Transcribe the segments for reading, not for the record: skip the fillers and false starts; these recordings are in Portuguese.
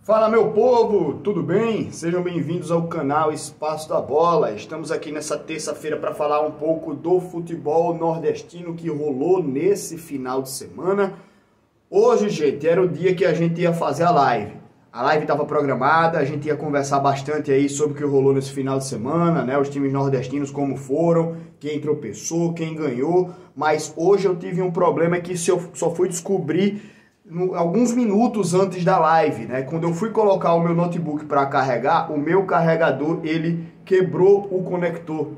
Fala meu povo, tudo bem? Sejam bem-vindos ao canal Espaço da Bola. Estamos aqui nessa terça-feira para falar um pouco do futebol nordestino que rolou nesse final de semana. Hoje, gente, era o dia que a gente ia fazer a live. A live estava programada, a gente ia conversar bastante aí sobre o que rolou nesse final de semana, né? Os times nordestinos como foram, quem tropeçou, quem ganhou. Mas hoje eu tive um problema que eu só fui descobrir alguns minutos antes da live, né? Quando eu fui colocar o meu notebook para carregar, o meu carregador ele quebrou o conector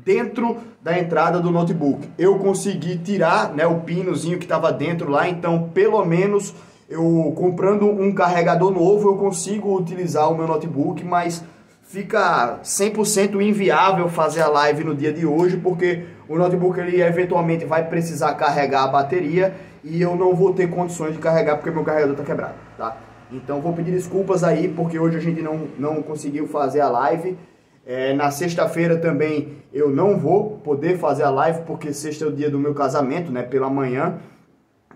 dentro da entrada do notebook. Eu consegui tirar, né, o pinozinho que estava dentro lá, então pelo menos eu comprando um carregador novo eu consigo utilizar o meu notebook, mas fica 100% inviável fazer a live no dia de hoje, porque o notebook ele eventualmente vai precisar carregar a bateria e eu não vou ter condições de carregar porque meu carregador está quebrado, tá? Então vou pedir desculpas aí porque hoje a gente não conseguiu fazer a live. Na sexta-feira também eu não vou poder fazer a live porque sexta é o dia do meu casamento, né? Pela manhã.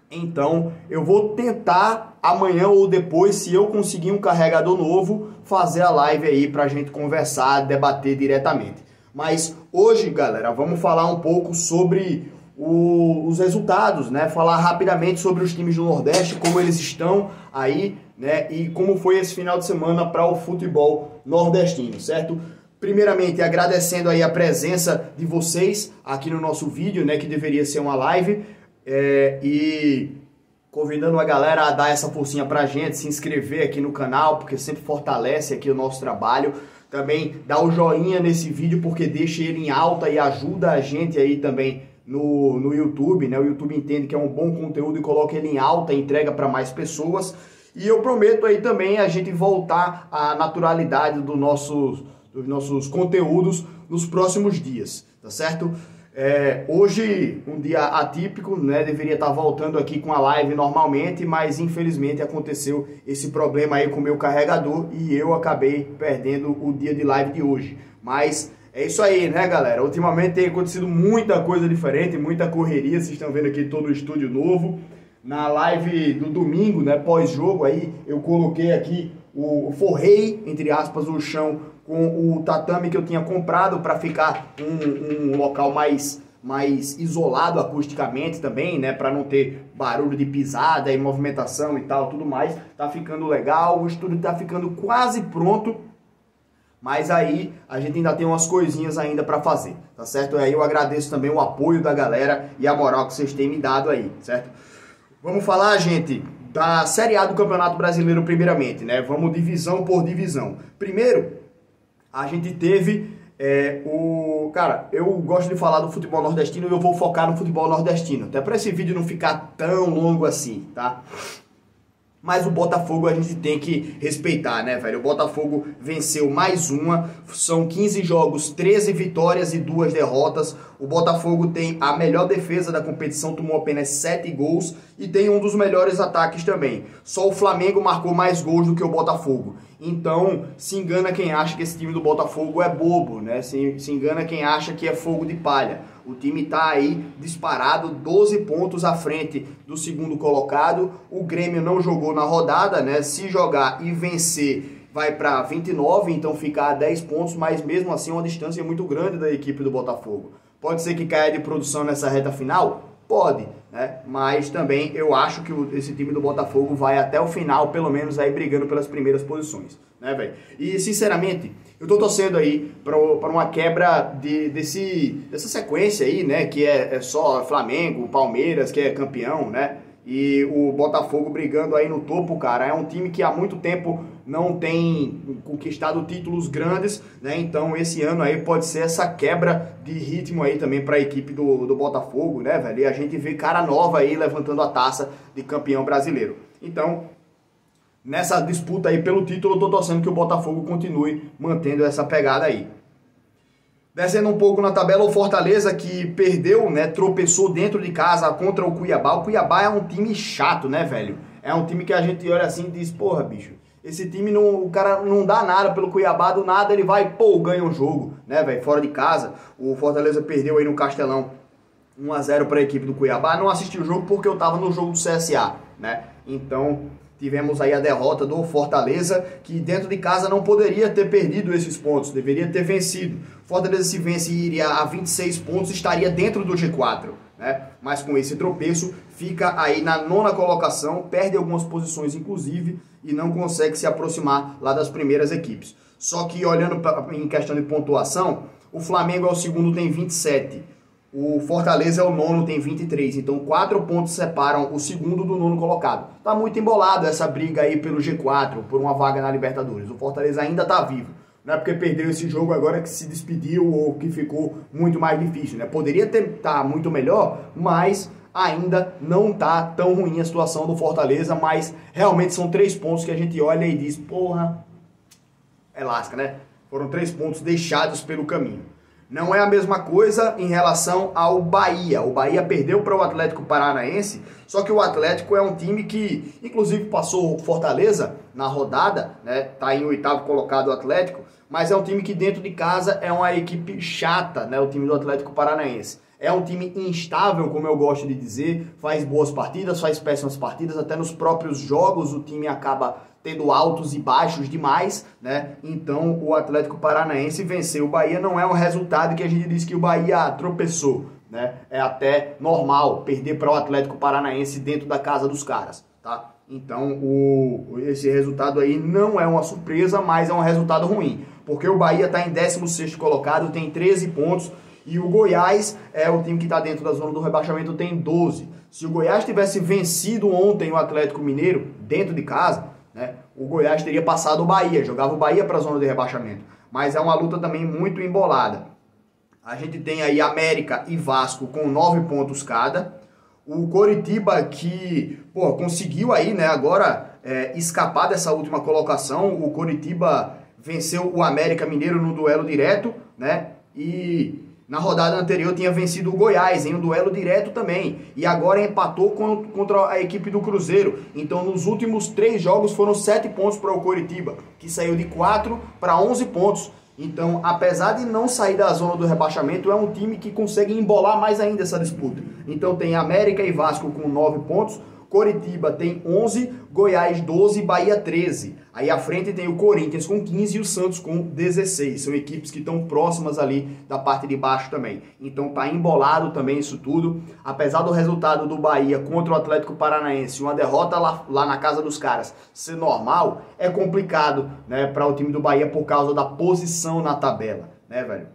Então eu vou tentar amanhã ou depois, se eu conseguir um carregador novo, fazer a live aí pra gente conversar, debater diretamente. Mas hoje, galera, vamos falar um pouco sobre os resultados, né? Falar rapidamente sobre os times do Nordeste, como eles estão aí, né? E como foi esse final de semana para o futebol nordestino, certo? Primeiramente, agradecendo aí a presença de vocês aqui no nosso vídeo, né? Que deveria ser uma live. E convidando a galera a dar essa forcinha pra gente, se inscrever aqui no canal, porque sempre fortalece aqui o nosso trabalho. Também dá o joinha nesse vídeo, porque deixa ele em alta e ajuda a gente aí também no YouTube, né? O YouTube entende que é um bom conteúdo e coloca ele em alta e entrega para mais pessoas. E eu prometo aí também a gente voltar à naturalidade dos nossos conteúdos nos próximos dias, tá certo? Hoje, um dia atípico, né? Deveria estar voltando aqui com a live normalmente, mas infelizmente aconteceu esse problema aí com o meu carregador e eu acabei perdendo o dia de live de hoje. Mas é isso aí, né, galera? Ultimamente tem acontecido muita coisa diferente, muita correria. Vocês estão vendo aqui todo o estúdio novo. Na live do domingo, né, pós-jogo, aí eu coloquei aqui, forrei, entre aspas, o chão com o tatame que eu tinha comprado para ficar um local mais isolado acusticamente também, né, para não ter barulho de pisada e movimentação e tal, tudo mais. Tá ficando legal, o estúdio tá ficando quase pronto, mas aí a gente ainda tem umas coisinhas ainda para fazer, tá certo? Aí eu agradeço também o apoio da galera e a moral que vocês têm me dado aí, certo? Vamos falar, gente, da Série A do Campeonato Brasileiro primeiramente, né? Vamos divisão por divisão. Primeiro, a gente teve Cara, eu gosto de falar do futebol nordestino e eu vou focar no futebol nordestino. Até para esse vídeo não ficar tão longo assim, tá? Mas o Botafogo a gente tem que respeitar, né, velho? O Botafogo venceu mais uma, são 15 jogos, 13 vitórias e 2 derrotas. O Botafogo tem a melhor defesa da competição, tomou apenas 7 gols e tem um dos melhores ataques também. Só o Flamengo marcou mais gols do que o Botafogo. Então, se engana quem acha que esse time do Botafogo é bobo, né? Se engana quem acha que é fogo de palha. O time tá aí disparado, 12 pontos à frente do segundo colocado. O Grêmio não jogou na rodada, né? Se jogar e vencer, vai para 29, então fica a 10 pontos, mas mesmo assim é uma distância muito grande da equipe do Botafogo. Pode ser que caia de produção nessa reta final? Pode, né? Mas também eu acho que esse time do Botafogo vai até o final, pelo menos aí brigando pelas primeiras posições, né, velho? E sinceramente, eu tô torcendo aí para uma quebra dessa sequência aí, né? Que é só Flamengo, Palmeiras, que é campeão, né? E o Botafogo brigando aí no topo, cara. É um time que há muito tempo não tem conquistado títulos grandes, né? Então esse ano aí pode ser essa quebra de ritmo aí também para a equipe do Botafogo, né, velho? E a gente vê cara nova aí levantando a taça de campeão brasileiro. Então, nessa disputa aí pelo título, eu tô torcendo que o Botafogo continue mantendo essa pegada aí. Descendo um pouco na tabela, o Fortaleza que perdeu, né, tropeçou dentro de casa contra o Cuiabá. O Cuiabá é um time chato, né, velho? É um time que a gente olha assim e diz, porra, bicho, esse time, o cara não dá nada pelo Cuiabá, do nada ele vai, ganha um jogo, né, velho? Fora de casa, o Fortaleza perdeu aí no Castelão 1 a 0 para a equipe do Cuiabá. Não assisti o jogo porque eu tava no jogo do CSA, né? Então, Tivemos aí a derrota do Fortaleza, que dentro de casa não poderia ter perdido esses pontos, deveria ter vencido. Fortaleza, se vence, iria a 26 pontos, estaria dentro do G4, né? Mas com esse tropeço, fica aí na 9ª colocação, perde algumas posições inclusive, e não consegue se aproximar lá das primeiras equipes. Só que olhando em questão de pontuação, o Flamengo é o segundo, tem 27. O Fortaleza é o 9º, tem 23. Então 4 pontos separam o segundo do 9º colocado. Tá muito embolado essa briga aí pelo G4, por uma vaga na Libertadores. O Fortaleza ainda tá vivo. Não é porque perdeu esse jogo agora que se despediu ou que ficou muito mais difícil, né? Poderia tá muito melhor, mas ainda não tá tão ruim a situação do Fortaleza, mas realmente são 3 pontos que a gente olha e diz, porra, é lasca, né? Foram 3 pontos deixados pelo caminho. Não é a mesma coisa em relação ao Bahia. O Bahia perdeu para o Atlético Paranaense, só que o Atlético é um time que, inclusive, passou o Fortaleza na rodada, né? Tá em 8º colocado o Atlético, mas é um time que dentro de casa é uma equipe chata, né? O time do Atlético Paranaense. É um time instável, como eu gosto de dizer, faz boas partidas, faz péssimas partidas, até nos próprios jogos o time acaba tendo altos e baixos demais, né? Então o Atlético Paranaense venceu o Bahia, não é um resultado que a gente diz que o Bahia tropeçou, né? É até normal perder para o Atlético Paranaense dentro da casa dos caras, tá? Então esse resultado aí não é uma surpresa, mas é um resultado ruim, porque o Bahia está em 16º colocado, tem 13 pontos, e o Goiás é o time que está dentro da zona do rebaixamento, tem 12. Se o Goiás tivesse vencido ontem o Atlético Mineiro dentro de casa, né, o Goiás teria passado o Bahia, jogava o Bahia para a zona de rebaixamento. Mas é uma luta também muito embolada. A gente tem aí América e Vasco com 9 pontos cada. O Coritiba que conseguiu aí, né, agora escapar dessa última colocação. O Coritiba venceu o América Mineiro no duelo direto, né? E na rodada anterior tinha vencido o Goiás em um duelo direto também. E agora empatou contra a equipe do Cruzeiro. Então nos últimos 3 jogos foram 7 pontos para o Coritiba, que saiu de 4 para 11 pontos. Então, apesar de não sair da zona do rebaixamento, é um time que consegue embolar mais ainda essa disputa. Então tem América e Vasco com 9 pontos, Coritiba tem 11, Goiás 12, Bahia 13. Aí à frente tem o Corinthians com 15 e o Santos com 16. São equipes que estão próximas ali da parte de baixo também. Então tá embolado também isso tudo. Apesar do resultado do Bahia contra o Atlético Paranaense, uma derrota lá na casa dos caras ser normal, é complicado, né, para o time do Bahia por causa da posição na tabela, né, velho?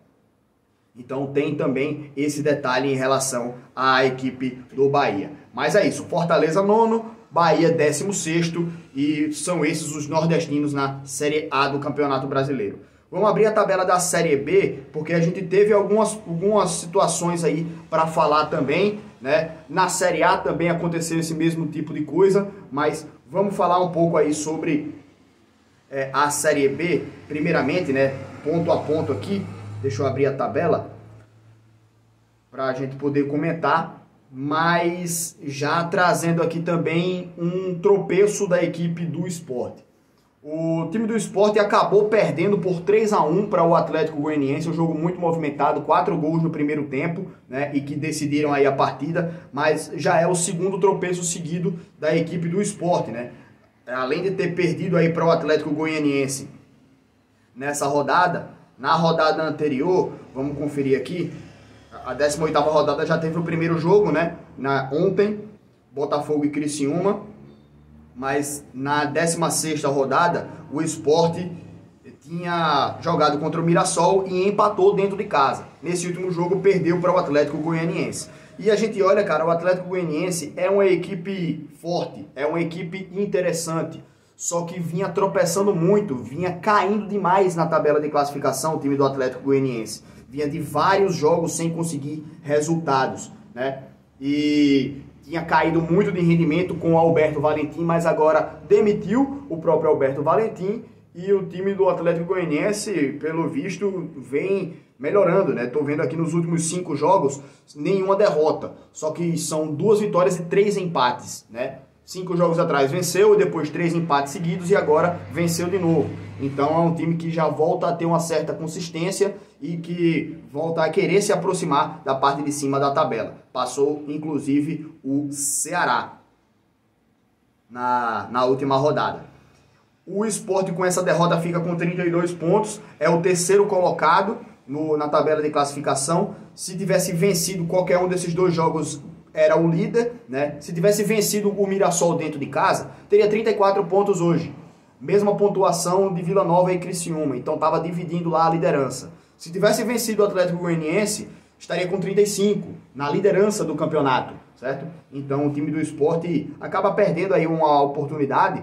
Então tem também esse detalhe em relação à equipe do Bahia. Mas é isso, Fortaleza 9º, Bahia 16º e são esses os nordestinos na Série A do Campeonato Brasileiro. Vamos abrir a tabela da Série B, porque a gente teve algumas situações aí para falar também, né? Na Série A também aconteceu esse mesmo tipo de coisa, mas vamos falar um pouco aí sobre a Série B, primeiramente, né? Ponto a ponto aqui. Deixa eu abrir a tabela para a gente poder comentar, mas já trazendo aqui também um tropeço da equipe do Sport. O time do Sport acabou perdendo por 3-1 para o Atlético Goianiense, um jogo muito movimentado, 4 gols no primeiro tempo, né, e que decidiram aí a partida, mas já é o segundo tropeço seguido da equipe do Sport, né? Além de ter perdido aí para o Atlético Goianiense nessa rodada, na rodada anterior, vamos conferir aqui, a 18ª rodada já teve o primeiro jogo, né? Ontem, Botafogo e Criciúma, mas na 16ª rodada, o Sport tinha jogado contra o Mirassol e empatou dentro de casa. Nesse último jogo, perdeu para o Atlético Goianiense. E a gente olha, cara, o Atlético Goianiense é uma equipe forte, é uma equipe interessante. Só que vinha tropeçando muito, vinha caindo demais na tabela de classificação, o time do Atlético Goianiense. Vinha de vários jogos sem conseguir resultados, né? E tinha caído muito de rendimento com o Alberto Valentim, mas agora demitiu o próprio Alberto Valentim e o time do Atlético Goianiense, pelo visto, vem melhorando, né? Tô vendo aqui nos últimos 5 jogos, nenhuma derrota. Só que são 2 vitórias e 3 empates, né? 5 jogos atrás venceu, depois 3 empates seguidos e agora venceu de novo. Então é um time que já volta a ter uma certa consistência e que volta a querer se aproximar da parte de cima da tabela. Passou, inclusive, o Ceará. na última rodada. O Sport com essa derrota fica com 32 pontos, é o terceiro colocado na tabela de classificação. Se tivesse vencido qualquer um desses dois jogos, era o líder, né? Se tivesse vencido o Mirassol dentro de casa, teria 34 pontos hoje. Mesma pontuação de Vila Nova e Criciúma, então estava dividindo lá a liderança. Se tivesse vencido o Atlético Goianiense, estaria com 35 na liderança do campeonato, certo? Então o time do Sport acaba perdendo aí uma oportunidade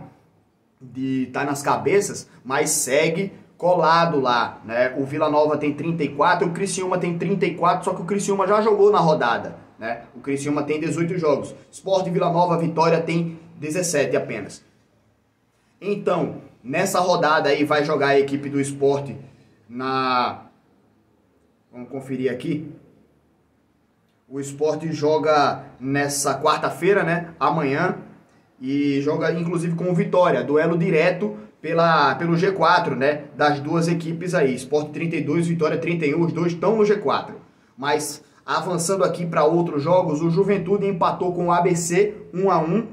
de estar nas cabeças, mas segue colado lá, né? O Vila Nova tem 34, o Criciúma tem 34, só que o Criciúma já jogou na rodada, né? O Criciúma tem 18 jogos. Sport e Vila Nova, Vitória tem 17 apenas. Então, nessa rodada aí vai jogar a equipe do Sport Vamos conferir aqui. O Sport joga nessa quarta-feira, né? Amanhã. E joga inclusive com o Vitória, duelo direto pelo G4, né, das duas equipes aí, Sport 32, Vitória 31, os dois estão no G4. Mas avançando aqui para outros jogos, o Juventude empatou com o ABC 1-1,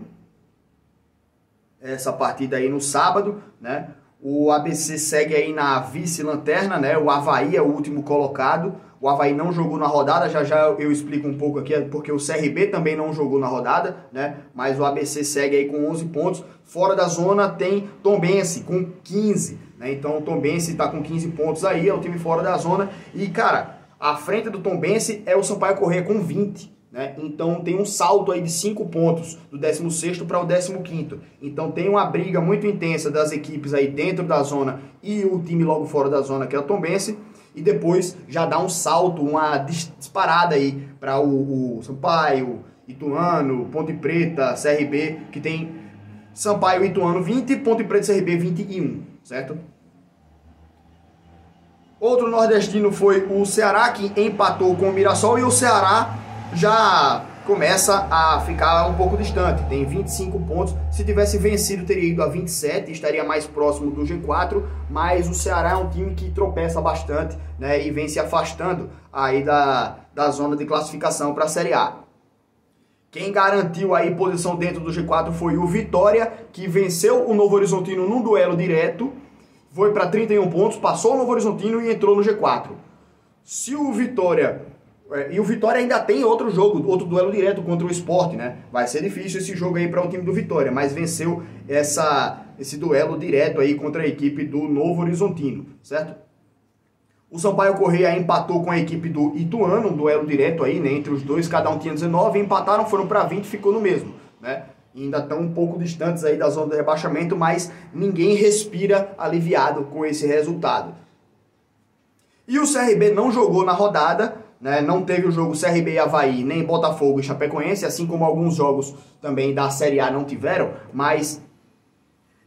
essa partida aí no sábado, né? O ABC segue aí na vice-lanterna, né? O Avaí é o último colocado. O Avaí não jogou na rodada, já eu explico um pouco aqui, porque o CRB também não jogou na rodada, né? Mas o ABC segue aí com 11 pontos. Fora da zona tem Tombense com 15, né? Então o Tombense está com 15 pontos aí, é o time fora da zona. E, cara, à frente do Tombense é o Sampaio Corrêa com 20. Né? Então tem um salto aí de 5 pontos do 16º para o 15º. Então tem uma briga muito intensa das equipes aí dentro da zona e o time logo fora da zona, que é o Tombense. E depois já dá um salto, uma disparada aí para o Sampaio, Ituano, Ponte Preta, CRB, que tem Sampaio e Ituano 20, Ponte Preta e CRB 21, certo? Outro nordestino foi o Ceará, que empatou com o Mirassol, e o Ceará já começa a ficar um pouco distante, tem 25 pontos. Se tivesse vencido teria ido a 27, estaria mais próximo do G4, mas o Ceará é um time que tropeça bastante, né, e vem se afastando aí da zona de classificação para a Série A. Quem garantiu aí posição dentro do G4 foi o Vitória, que venceu o Novo Horizontino num duelo direto, foi para 31 pontos, passou o Novo Horizontino e entrou no G4. Se o Vitória... E o Vitória ainda tem outro jogo, outro duelo direto contra o Sport, né? Vai ser difícil esse jogo aí para o time do Vitória, mas venceu esse duelo direto aí contra a equipe do Novo Horizontino, certo? O Sampaio Corrêa empatou com a equipe do Ituano, um duelo direto aí, né? Entre os dois, cada um tinha 19, empataram, foram para 20, ficou no mesmo, né? E ainda estão um pouco distantes aí da zona de rebaixamento, mas ninguém respira aliviado com esse resultado. E o CRB não jogou na rodada, né? Não teve o jogo CRB e Avaí, nem Botafogo e Chapecoense, assim como alguns jogos também da Série A não tiveram, mas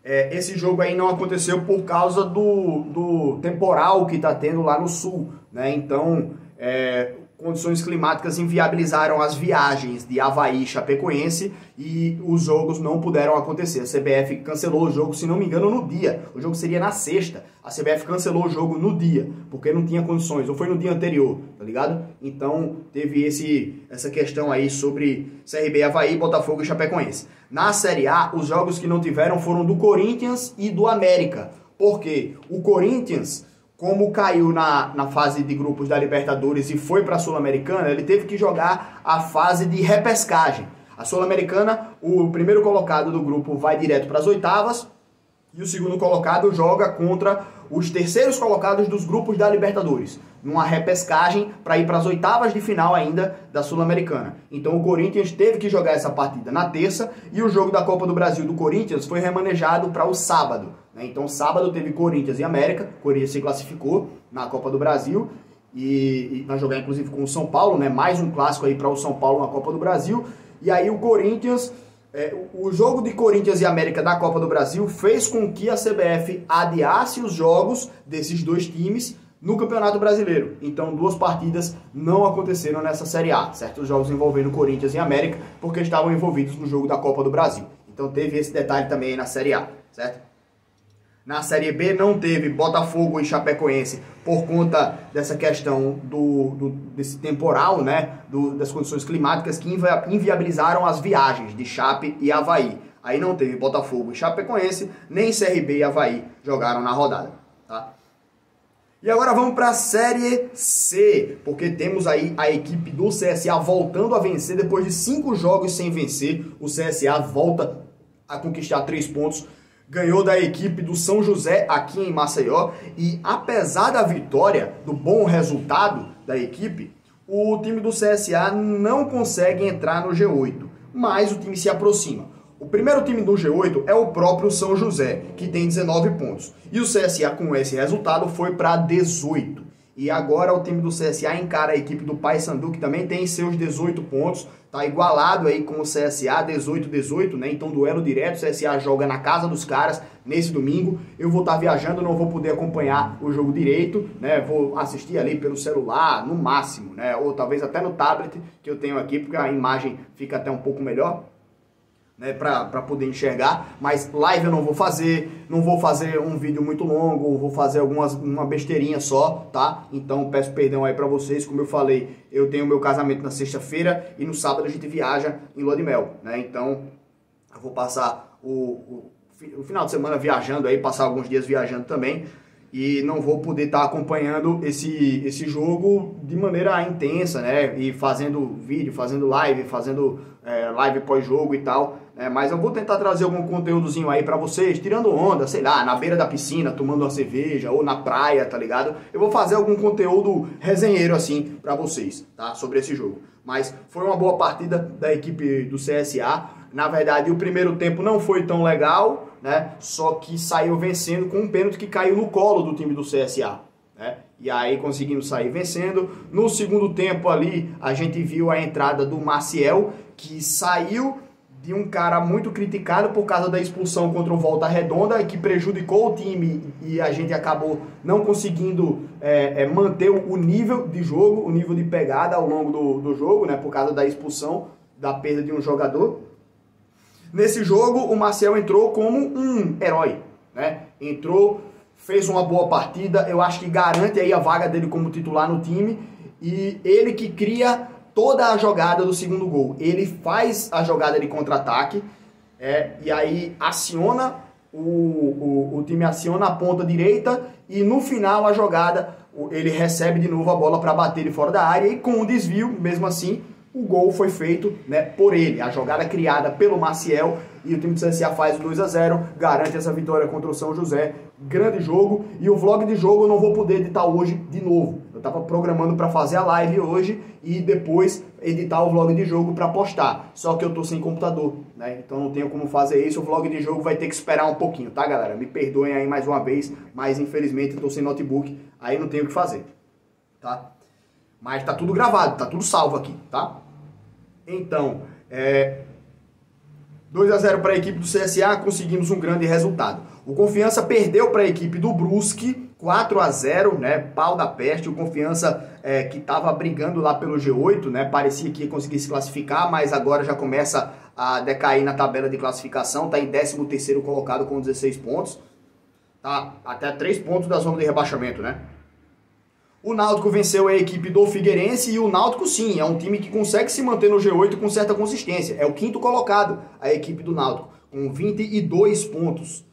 esse jogo aí não aconteceu por causa do temporal que está tendo lá no sul, né? Então, condições climáticas inviabilizaram as viagens de Avaí e Chapecoense e os jogos não puderam acontecer. A CBF cancelou o jogo, se não me engano, no dia. O jogo seria na sexta. A CBF cancelou o jogo no dia, porque não tinha condições, ou foi no dia anterior, tá ligado? Então teve essa questão aí sobre CRB, Avaí, Botafogo e Chapecoense. Na Série A, os jogos que não tiveram foram do Corinthians e do América. Por quê? O Corinthians, como caiu na fase de grupos da Libertadores e foi para a Sul-Americana, ele teve que jogar a fase de repescagem. A Sul-Americana, o primeiro colocado do grupo vai direto para as oitavas e o segundo colocado joga contra os terceiros colocados dos grupos da Libertadores, numa repescagem para ir para as oitavas de final ainda da Sul-Americana. Então o Corinthians teve que jogar essa partida na terça e o jogo da Copa do Brasil do Corinthians foi remanejado para o sábado. Então sábado teve Corinthians e América, o Corinthians se classificou na Copa do Brasil e vai jogar inclusive com o São Paulo, né? Mais um clássico aí para o São Paulo na Copa do Brasil. E aí o Corinthians, o jogo de Corinthians e América da Copa do Brasil fez com que a CBF adiasse os jogos desses dois times no Campeonato Brasileiro. Então duas partidas não aconteceram nessa Série A, certo? Os jogos envolvendo Corinthians e América, porque estavam envolvidos no jogo da Copa do Brasil. Então teve esse detalhe também aí na Série A, certo? Na Série B não teve Botafogo e Chapecoense por conta dessa questão desse temporal, né? Das condições climáticas que inviabilizaram as viagens de Chape e Avaí. Aí não teve Botafogo e Chapecoense, nem CRB e Avaí jogaram na rodada, tá? E agora vamos para a Série C, porque temos aí a equipe do CSA voltando a vencer depois de 5 jogos sem vencer. O CSA volta a conquistar 3 pontos, ganhou da equipe do São José aqui em Maceió e apesar da vitória, do bom resultado da equipe, o time do CSA não consegue entrar no G8, mas o time se aproxima. O primeiro time do G8 é o próprio São José, que tem 19 pontos. E o CSA, com esse resultado, foi para 18. E agora o time do CSA encara a equipe do Paysandu, que também tem seus 18 pontos. Tá igualado aí com o CSA, 18-18, né? Então, duelo direto. O CSA joga na casa dos caras nesse domingo. Eu vou estar viajando, não vou poder acompanhar o jogo direito, né? Vou assistir ali pelo celular, no máximo, né? Ou talvez até no tablet que eu tenho aqui, porque a imagem fica até um pouco melhor, né, para poder enxergar, mas live eu não vou fazer um vídeo muito longo, vou fazer uma besteirinha só, tá? Então peço perdão aí para vocês, como eu falei, eu tenho meu casamento na sexta-feira e no sábado a gente viaja em lua de mel, né? Então eu vou passar o final de semana viajando aí, passar alguns dias viajando também, e não vou poder estar acompanhando esse jogo de maneira intensa, né? E fazendo vídeo, fazendo live, live pós-jogo e tal, né? Mas eu vou tentar trazer algum conteúdozinho aí pra vocês, tirando onda, sei lá, na beira da piscina, tomando uma cerveja, ou na praia, tá ligado? Eu vou fazer algum conteúdo resenheiro assim pra vocês, tá? Sobre esse jogo. Mas foi uma boa partida da equipe do CSA. Na verdade, o primeiro tempo não foi tão legal, né? Só que saiu vencendo com um pênalti que caiu no colo do time do CSA, né? E aí conseguimos sair vencendo. No segundo tempo ali, a gente viu a entrada do Maciel, que saiu de um cara muito criticado por causa da expulsão contra o Volta Redonda, que prejudicou o time e a gente acabou não conseguindo manter o nível de jogo, o nível de pegada ao longo do jogo, né? Por causa da expulsão, da perda de um jogador. Nesse jogo, o Maciel entrou como um herói, né? Entrou, fez uma boa partida, eu acho que garante aí a vaga dele como titular no time, e ele que cria toda a jogada do segundo gol. Ele faz a jogada de contra-ataque, e aí aciona, o time aciona a ponta direita, e no final a jogada, ele recebe de novo a bola para bater de fora da área, e com um desvio, mesmo assim, o gol foi feito, né, por ele. A jogada criada pelo Maciel, e o time do CSA faz o 2-0, garante essa vitória contra o São José. Grande jogo, e o vlog de jogo eu não vou poder editar hoje de novo. Eu estava programando para fazer a live hoje e depois editar o vlog de jogo para postar. Só que eu tô sem computador, né? Então não tenho como fazer isso. O vlog de jogo vai ter que esperar um pouquinho, tá, galera? Me perdoem aí mais uma vez, mas infelizmente eu tô sem notebook, aí não tenho o que fazer, tá? Mas tá tudo gravado, tá tudo salvo aqui, tá? Então, 2-0 para a equipe do CSA, conseguimos um grande resultado. O Confiança perdeu para a equipe do Brusque, 4-0, né? Pau da peste. O Confiança que estava brigando lá pelo G8, né? Parecia que ia conseguir se classificar, mas agora já começa a decair na tabela de classificação. Está em 13º colocado com 16 pontos. Tá até 3 pontos da zona de rebaixamento, né? O Náutico venceu a equipe do Figueirense, e o Náutico sim, é um time que consegue se manter no G8 com certa consistência. É o 5º colocado, a equipe do Náutico, com 22 pontos.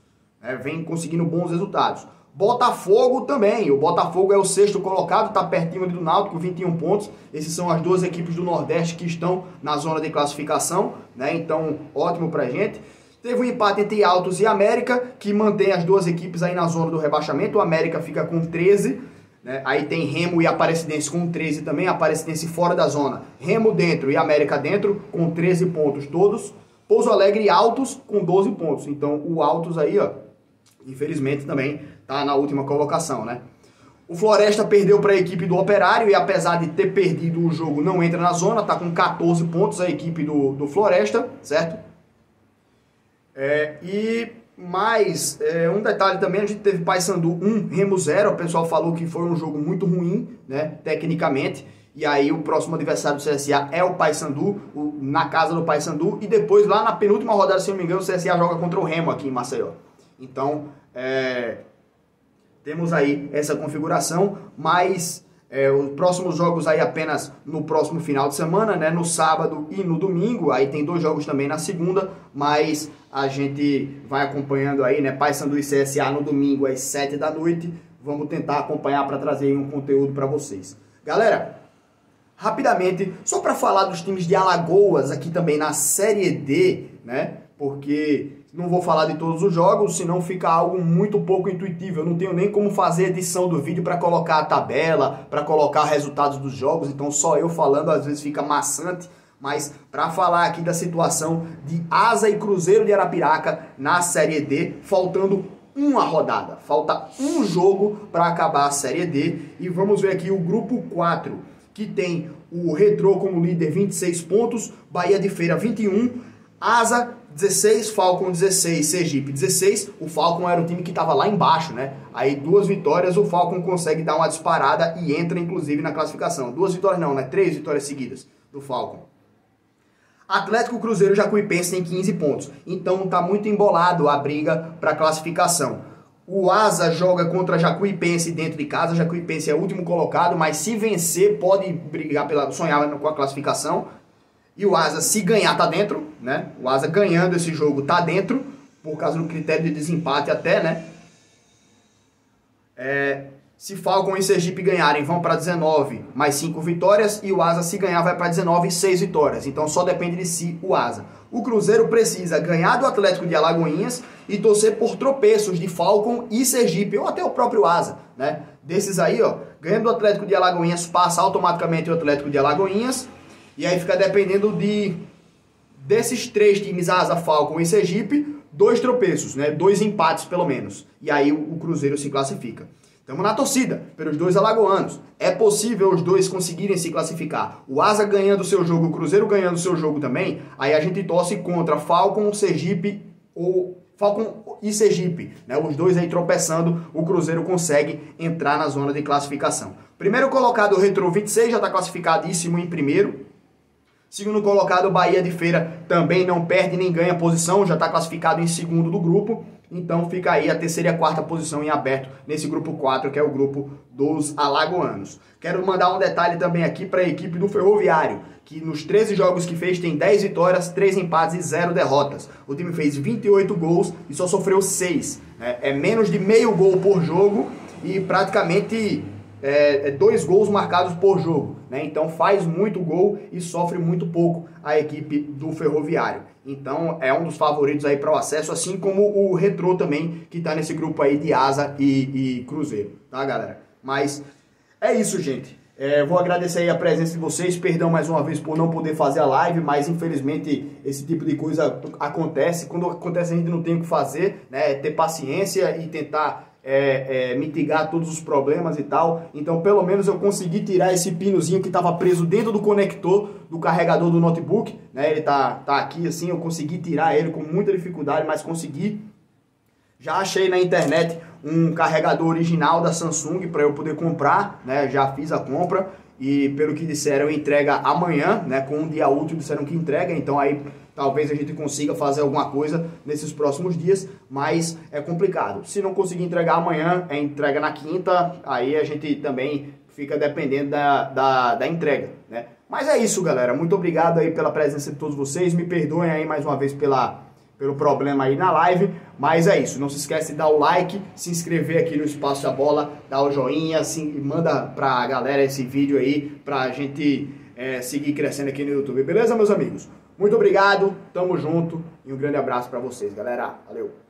Vem conseguindo bons resultados. Botafogo também, o Botafogo é o 6º colocado, está pertinho ali do Náutico, 21 pontos. Essas são as duas equipes do Nordeste que estão na zona de classificação, né? Então, ótimo pra gente. Teve um empate entre Altos e América, que mantém as duas equipes aí na zona do rebaixamento. O América fica com 13, né? Aí tem Remo e Aparecidense com 13 também, Aparecidense fora da zona, Remo dentro e América dentro, com 13 pontos todos. Pouso Alegre e Altos com 12 pontos. Então o Altos aí, ó, infelizmente também tá na última colocação, né? O Floresta perdeu para a equipe do Operário, e apesar de ter perdido o jogo, não entra na zona, tá com 14 pontos a equipe do Floresta, certo? Mais um detalhe também, a gente teve Paysandu 1, Remo 0, o pessoal falou que foi um jogo muito ruim, né, tecnicamente, e aí o próximo adversário do CSA é o Paysandu, na casa do Paysandu, e depois lá na penúltima rodada, se não me engano, o CSA joga contra o Remo aqui em Maceió. Então, temos aí essa configuração, mas Os próximos jogos aí apenas no próximo final de semana, né? No sábado e no domingo. Aí tem 2 jogos também na segunda, mas a gente vai acompanhando aí, né? Paysandu e CSA no domingo às 7 da noite. Vamos tentar acompanhar para trazer um conteúdo para vocês. Galera, rapidamente, só para falar dos times de Alagoas aqui também na Série D, né? Porque não vou falar de todos os jogos, senão fica algo muito pouco intuitivo. Eu não tenho nem como fazer edição do vídeo para colocar a tabela, para colocar resultados dos jogos, então só eu falando às vezes fica maçante. Mas para falar aqui da situação de Asa e Cruzeiro de Arapiraca na Série D, faltando uma rodada, falta um jogo para acabar a Série D. E vamos ver aqui o grupo 4, que tem o Retrô como líder, 26 pontos, Bahia de Feira 21, Asa 16, Falcon 16, Sergipe 16. O Falcon era o time que estava lá embaixo, né? Aí 2 vitórias, o Falcon consegue dar uma disparada e entra inclusive na classificação. 2 vitórias não, né? 3 vitórias seguidas do Falcon. Atlético, Cruzeiro e Jacuipense tem 15 pontos. Então tá muito embolado a briga para classificação. O Asa joga contra Jacuipense dentro de casa. Jacuipense é o último colocado, mas se vencer pode brigar sonhar com a classificação. E o Asa, se ganhar, tá dentro, né? O Asa ganhando esse jogo tá dentro, por causa do critério de desempate até, né? Se Falcon e Sergipe ganharem, vão para 19, mais 5 vitórias. E o Asa, se ganhar, vai para 19, 6 vitórias. Então só depende de si o Asa. O Cruzeiro precisa ganhar do Atlético de Alagoinhas e torcer por tropeços de Falcon e Sergipe, ou até o próprio Asa, né? Desses aí, ó, ganhando do Atlético de Alagoinhas, passa automaticamente o Atlético de Alagoinhas. E aí fica dependendo desses 3 times, Asa, Falcon e Sergipe, 2 tropeços, né? 2 empates pelo menos. E aí o Cruzeiro se classifica. Estamos na torcida pelos 2 alagoanos. É possível os 2 conseguirem se classificar. O Asa ganhando o seu jogo, o Cruzeiro ganhando o seu jogo também. Aí a gente torce contra Falcon, Sergipe ou Falcon e Sergipe, né? Os 2 aí tropeçando, o Cruzeiro consegue entrar na zona de classificação. Primeiro colocado, o Retrô 26, já está classificadíssimo em primeiro. Segundo colocado, Bahia de Feira também não perde nem ganha posição, já está classificado em segundo do grupo. Então fica aí a terceira e a quarta posição em aberto nesse grupo 4, que é o grupo dos alagoanos. Quero mandar um detalhe também aqui para a equipe do Ferroviário, que nos 13 jogos que fez tem 10 vitórias, 3 empates e 0 derrotas. O time fez 28 gols e só sofreu 6. É menos de meio gol por jogo e praticamente 2 gols marcados por jogo, né? Então faz muito gol e sofre muito pouco a equipe do Ferroviário. Então é um dos favoritos aí para o acesso, assim como o Retrô também, que está nesse grupo aí de Asa e Cruzeiro, tá, galera? Mas é isso, gente. Vou agradecer aí a presença de vocês, perdão mais uma vez por não poder fazer a live, mas infelizmente esse tipo de coisa acontece. Quando acontece a gente não tem o que fazer, né? Ter paciência e tentar mitigar todos os problemas e tal. Então pelo menos eu consegui tirar esse pinozinho que estava preso dentro do conector do carregador do notebook, né? Ele tá aqui assim, eu consegui tirar ele com muita dificuldade, mas consegui. Já achei na internet um carregador original da Samsung para eu poder comprar, né? Já fiz a compra e pelo que disseram entrega amanhã, né? Com um dia útil disseram que entrega, então aí talvez a gente consiga fazer alguma coisa nesses próximos dias, mas é complicado. Se não conseguir entregar amanhã, entrega na quinta, aí a gente também fica dependendo da entrega, né? Mas é isso, galera. Muito obrigado aí pela presença de todos vocês. Me perdoem aí mais uma vez pelo problema aí na live, mas é isso. Não se esquece de dar o like, se inscrever aqui no Espaço da Bola, dar o joinha, manda pra galera esse vídeo aí, pra gente seguir crescendo aqui no YouTube. Beleza, meus amigos? Muito obrigado, tamo junto e um grande abraço pra vocês, galera. Valeu!